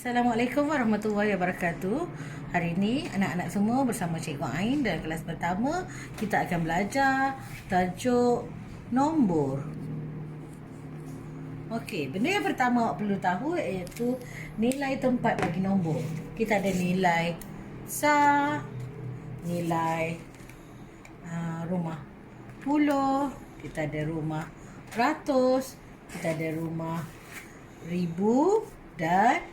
Assalamualaikum warahmatullahi wabarakatuh. Hari ini anak-anak semua bersama Cikgu Ain dalam kelas pertama kita akan belajar tajuk nombor. Okey, benda yang pertama awak perlu tahu iaitu nilai tempat bagi nombor. Kita ada nilai sa, nilai rumah puluh, kita ada rumah ratus, kita ada rumah ribu dan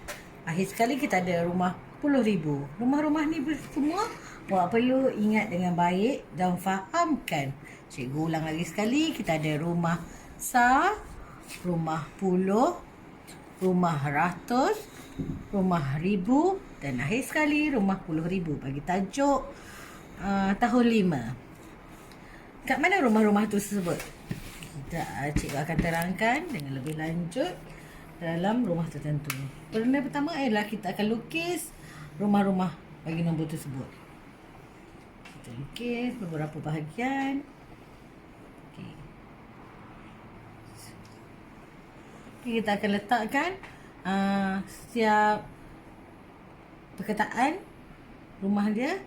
akhir sekali kita ada rumah puluh ribu. Rumah-rumah ni semua awak perlu ingat dengan baik dan fahamkan. Cikgu ulang lagi sekali. Kita ada rumah sa, rumah puluh, rumah ratus, rumah ribu dan akhir sekali rumah puluh ribu. Bagi tajuk tahun 5. Kat mana rumah-rumah tu tersebut? Cikgu akan terangkan dengan lebih lanjut dalam rumah tertentu. Benda pertama ialah kita akan lukis rumah-rumah bagi nombor tersebut. Kita lukis beberapa bahagian. Okey. Kita akan letakkan setiap perkataan rumah dia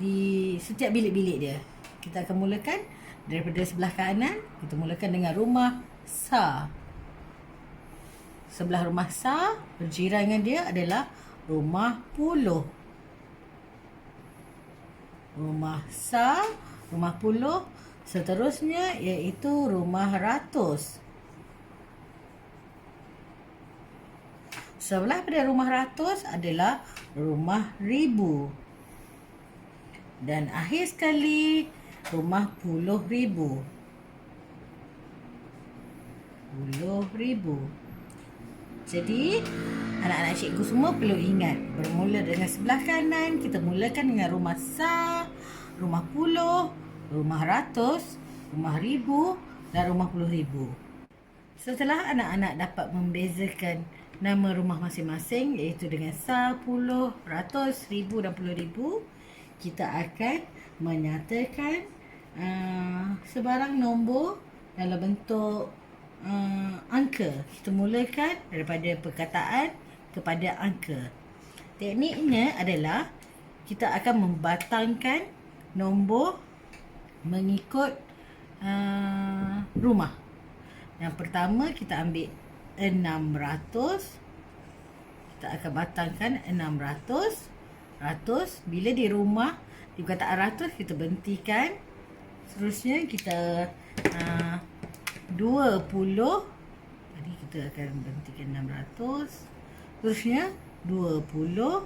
di setiap bilik-bilik dia. Kita akan mulakan daripada sebelah kanan. Kita mulakan dengan rumah sa. Sebelah rumah sa, berjiran dengan dia adalah rumah puluh. Rumah sa, rumah puluh. Seterusnya iaitu rumah ratus. Sebelah pada rumah ratus adalah rumah ribu. Dan akhir sekali rumah puluh ribu. Puluh ribu. Jadi, anak-anak cikgu semua perlu ingat. Bermula dengan sebelah kanan, kita mulakan dengan rumah sa, rumah puluh, rumah ratus, rumah ribu dan rumah puluh ribu. Setelah anak-anak dapat membezakan nama rumah masing-masing iaitu dengan sa, puluh, ratus, ribu dan puluh ribu, kita akan menyatakan sebarang nombor dalam bentuk angka. Kita mulakan daripada perkataan kepada angka. Tekniknya adalah kita akan membatangkan nombor mengikut rumah. Yang pertama kita ambil 600. Kita akan batangkan 600. Ratus. Bila di rumah di perkataan ratus kita berhentikan. Seterusnya kita 20. Tadi kita akan berhentikan 600. Terusnya 20.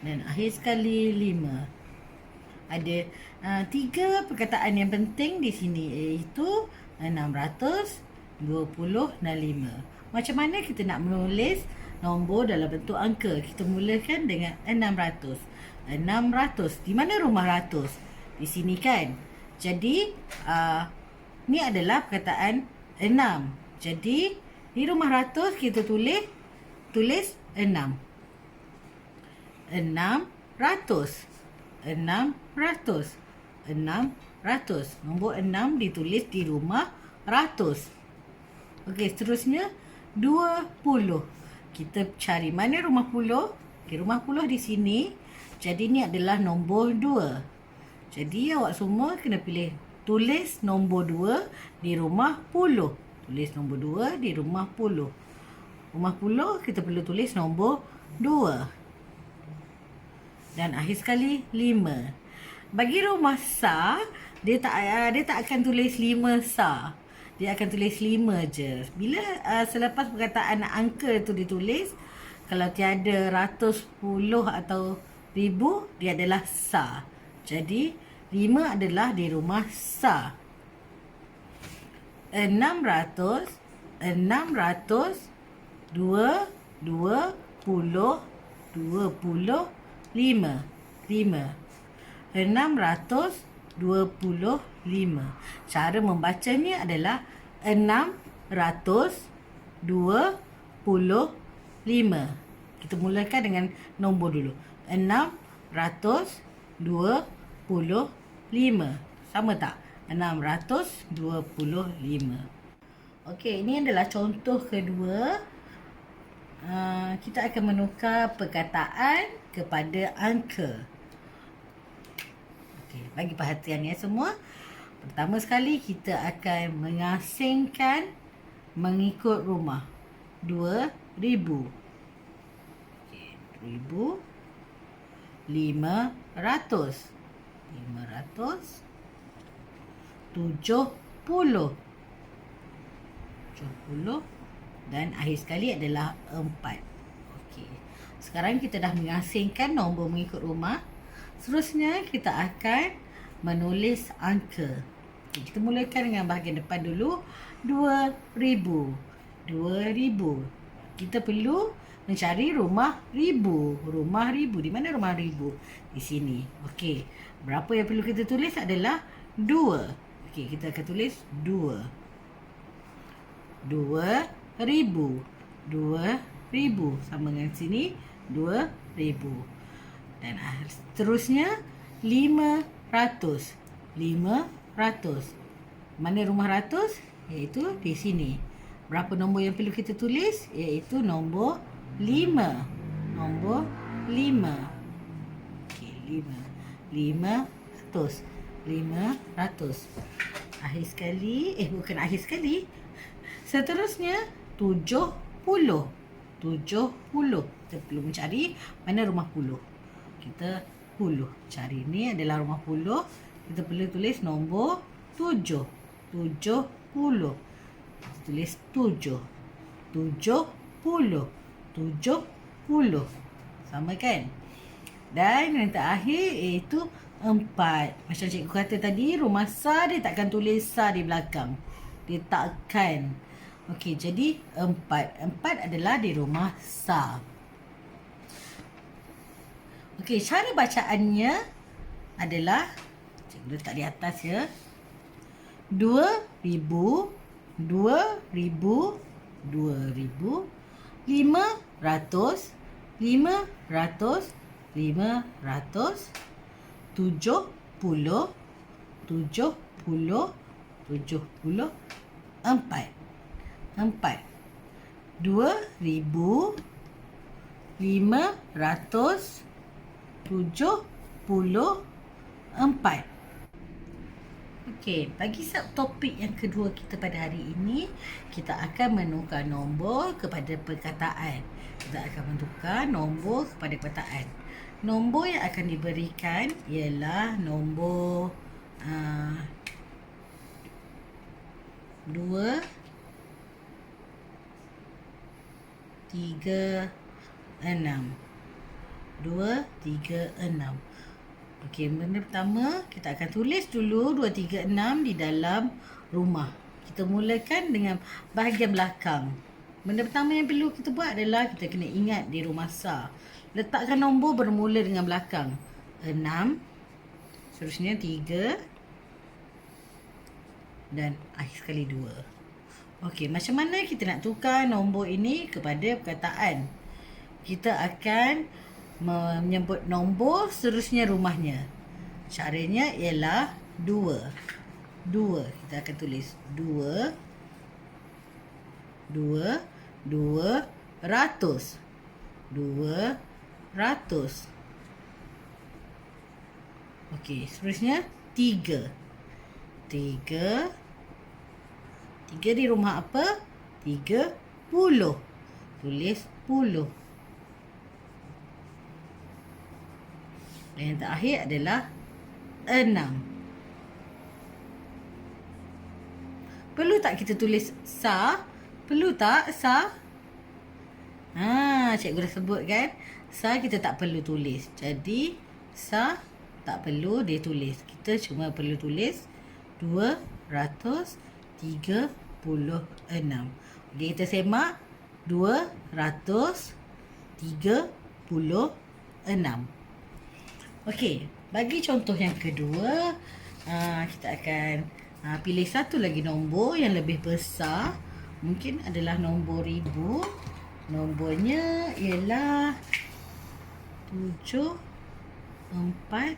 Dan akhir sekali 5. Ada 3 perkataan yang penting di sini iaitu 600, 20 dan 5. Macam mana kita nak menulis nombor dalam bentuk angka? Kita mulakan dengan 600. 600. Di mana rumah ratus? Di sini kan? Jadi ni adalah perkataan 6. Jadi di rumah ratus kita tulis 6. 600. 600. 600. Nombor 6 ditulis di rumah ratus. Okey, seterusnya 20. Kita cari mana rumah puluh. Okay, rumah puluh di sini. Jadi ni adalah nombor 2. Jadi awak semua kena pilih tulis nombor 2 di rumah puluh. Tulis nombor 2 di rumah puluh. Rumah puluh kita perlu tulis nombor 2. Dan akhir sekali 5. Bagi rumah sa, dia tak akan tulis 5 sa. Dia akan tulis 5 je. Bila selepas perkataan angka tu ditulis, kalau tiada ratus, puluh atau ribu, dia adalah sa. Jadi 5 adalah di rumah sa. 600, 2, 20, 25. 625. Cara membacanya adalah 625. Kita mulakan dengan nombor dulu. 625. Sama tak? 625. Okey, ini adalah contoh kedua. kita akan menukar perkataan kepada angka. Okey, bagi perhatian ya semua. Pertama sekali kita akan mengasingkan mengikut rumah. 2,000. Okey, 2,000. 500. 500. 70. 70. Dan akhir sekali adalah 4. Okey. Sekarang kita dah mengasingkan nombor mengikut rumah. Seterusnya kita akan menulis angka. Okey, kita mulakan dengan bahagian depan dulu. 2,000. 2,000. Kita perlu mencari rumah ribu. Rumah ribu. Di mana rumah ribu? Di sini. Okey. Berapa yang perlu kita tulis adalah 2. Okey, kita akan tulis 2. 2,000. 2,000. Sama dengan sini. 2,000. Dan seterusnya 500. 500. Mana rumah ratus? Iaitu di sini. Berapa nombor yang perlu kita tulis? Iaitu nombor 5. Nombor 5. Okey, 5. 500. 500. Akhir sekali, bukan akhir sekali. Seterusnya 70. 70. Kita perlu mencari mana rumah puluh. Kita puluh. Cari ni adalah rumah puluh. Kita perlu tulis nombor 7. 70. Kita tulis 7. 70. 70. Sama kan? Dan yang terakhir iaitu 4. Macam cikgu kata tadi, rumah sa dia takkan tulis sa di belakang. Dia takkan. Okey, jadi 4. 4 adalah di rumah sa. Okey, cara bacaannya adalah, cikgu letak di atas ya. 2,000. 2,000. 2,000. 500. 500. 500. 70. 70. 70. 4. 4. 2,000. 500. 74. Okey, bagi subtopik yang kedua kita pada hari ini, kita akan menukar nombor kepada perkataan. Kita akan menukar nombor kepada perkataan. Nombor yang akan diberikan ialah nombor 2, 3, 6. 2, 3, 6. Okey, benda pertama kita akan tulis dulu 2, 3, 6 di dalam rumah. Kita mulakan dengan bahagian belakang. Benda pertama yang perlu kita buat adalah kita kena ingat di rumah sa. Letakkan nombor bermula dengan belakang. 6. Seterusnya 3. Dan akhir sekali 2. Okey, macam mana kita nak tukar nombor ini kepada perkataan? Kita akan menyebut nombor, seterusnya rumahnya. Caranya ialah 2. 2. Kita akan tulis 2. 2. 200. 200. Okey, seterusnya 3. 3. 3 di rumah apa? 30. Tulis 10. Dan yang terakhir adalah 6. Perlu tak kita tulis sa? Perlu tak sa? Cikgu dah sebut kan? Sa kita tak perlu tulis. Jadi sa tak perlu dia tulis. Kita cuma perlu tulis 236. Okey, kita semak 236. Okey, bagi contoh yang kedua, kita akan pilih satu lagi nombor yang lebih besar. Mungkin adalah nombor ribu. Nombornya ialah 7, 4,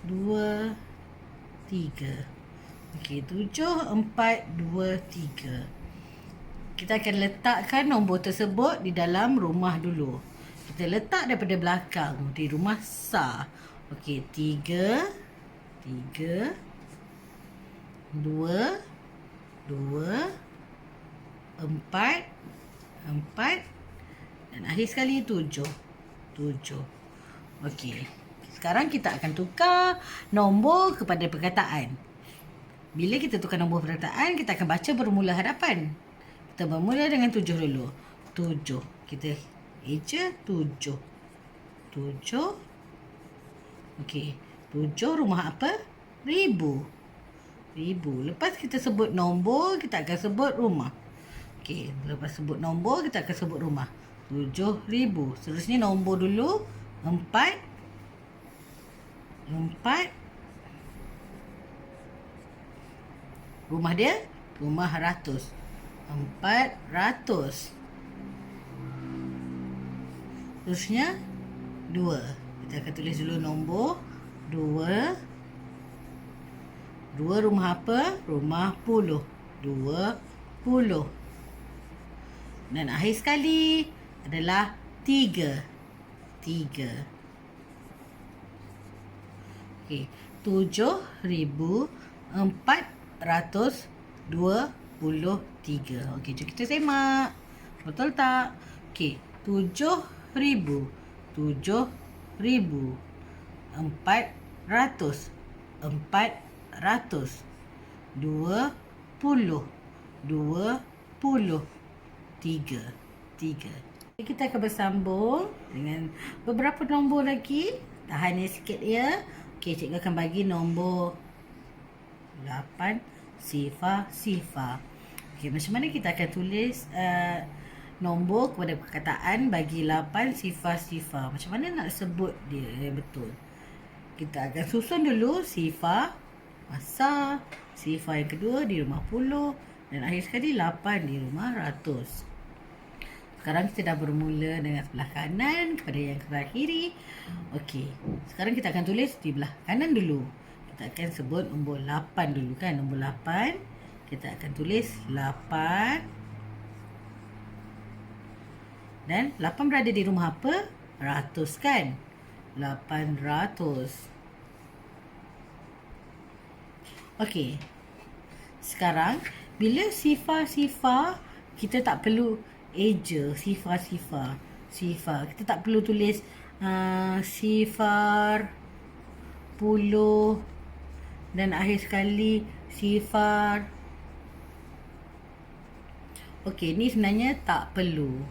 2, 3. Okey, 7, 4, 2, 3. kita akan letakkan nombor tersebut di dalam rumah dulu. Kita letak daripada belakang di rumah Sa. Okey, 3, 3, 2, 2, 4, 4 dan akhir sekali 7, 7. Okey. Sekarang kita akan tukar nombor kepada perkataan. Bila kita tukar nombor perkataan, kita akan baca bermula hadapan. Kita bermula dengan 7 dulu. 7. Kita eja 7. 7. Okey. 7 rumah apa? Ribu. Ribu. Lepas kita sebut nombor, kita akan sebut rumah. Okey. Lepas sebut nombor, kita akan sebut rumah. 7,000. Seterusnya nombor dulu. 4. 4. Rumah dia? Rumah ratus. 400. Terusnya 2. Kita akan tulis dulu nombor 2. 2 rumah apa? Rumah puluh. 20. Dan akhir sekali adalah 3. 3. Okey. 7,423. Okey, jom kita semak. Betul tak? Okey. 7,000. 7,000. 400. 400. 20. 20. 3. 3. Kita akan bersambung dengan beberapa nombor lagi. Tahan sikit ya. Okey, cikgu akan bagi nombor 8 sifar. Okey, macam mana kita akan tulis nombor kepada perkataan bagi 8 sifar. Macam mana nak sebut dia betul? Kita akan susun dulu sifar masa, sifar yang kedua di rumah puluh dan akhir sekali 8 di rumah ratus. Sekarang kita dah bermula dengan sebelah kanan kepada yang sebelah kiri. Okey. Sekarang kita akan tulis di belah kanan dulu. Kita akan sebut nombor 8 dulu kan. Nombor 8. Kita akan tulis 8. Dan 8 berada di rumah apa? Ratus kan? 800. Okey. Sekarang bila sifar-sifar kita tak perlu eja sifar. Kita tak perlu tulis sifar puluh dan akhir sekali sifar. Okey, ni sebenarnya tak perlu.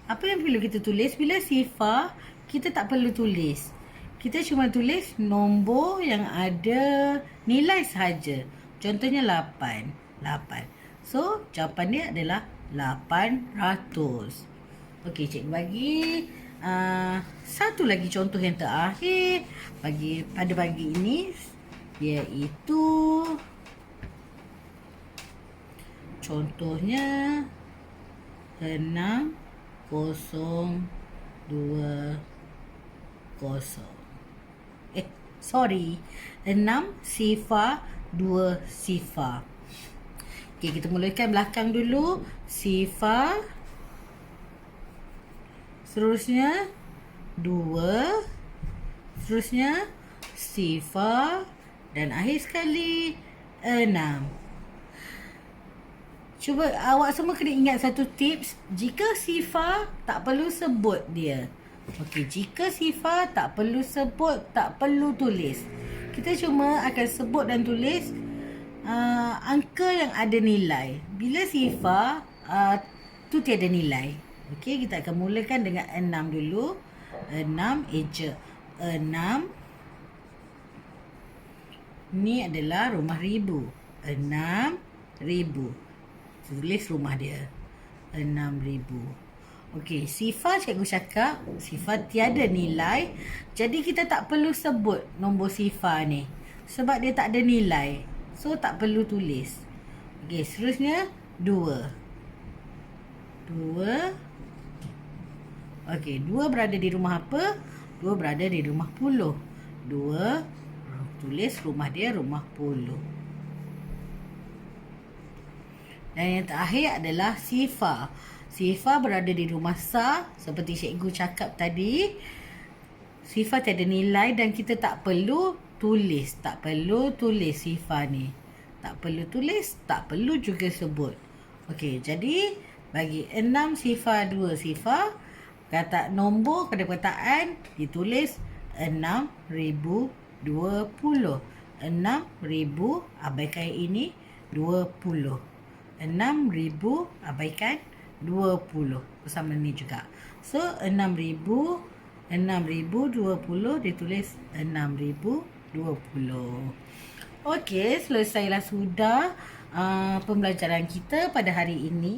Apa yang perlu kita tulis bila sifar, kita tak perlu tulis. Kita cuma tulis nombor yang ada nilai sahaja. Contohnya 8. So, jawapan dia adalah 800. Okey, cikgu bagi satu lagi contoh yang terakhir pada pagi ini, iaitu contohnya 6020. 6 sifar 2 sifar. Okey, kita mulakan belakang dulu. Sifar. Seterusnya 2. Seterusnya sifar. Dan akhir sekali 6. Cuba awak semua kena ingat satu tips. Jika sifar, tak perlu sebut dia. Okey, jika sifar tak perlu sebut, tak perlu tulis. Kita cuma akan sebut dan tulis angka yang ada nilai. Bila sifar tu tiada nilai. Okey, kita akan mulakan dengan 6 dulu. 6 eja 6. Ni adalah rumah ribu. 6,000. Tulis rumah dia. 6,000. Okey, sifar cikgu cakap sifar tiada nilai. Jadi kita tak perlu sebut nombor sifar ni. Sebab dia tak ada nilai. So tak perlu tulis. Okey, seterusnya 2. 2. Okey, 2 berada di rumah apa? 2 berada di rumah puluh. 2 tulis rumah dia rumah puluh. Dan yang terakhir adalah Sifa. Sifa berada di rumah Sa. Seperti cikgu cakap tadi, Sifa tiada nilai dan kita tak perlu tulis. Tak perlu tulis Sifa ni. Tak perlu tulis, tak perlu juga sebut. Okey, jadi bagi 6 Sifa 2 Sifa, kata nombor pada perkataan ditulis 6,020. 6,000 abaikan ini 20. 6,000 abaikan 20. Bersama ni juga. So 6,020 ditulis 6,020. Okey, selesailah sudah pembelajaran kita pada hari ini.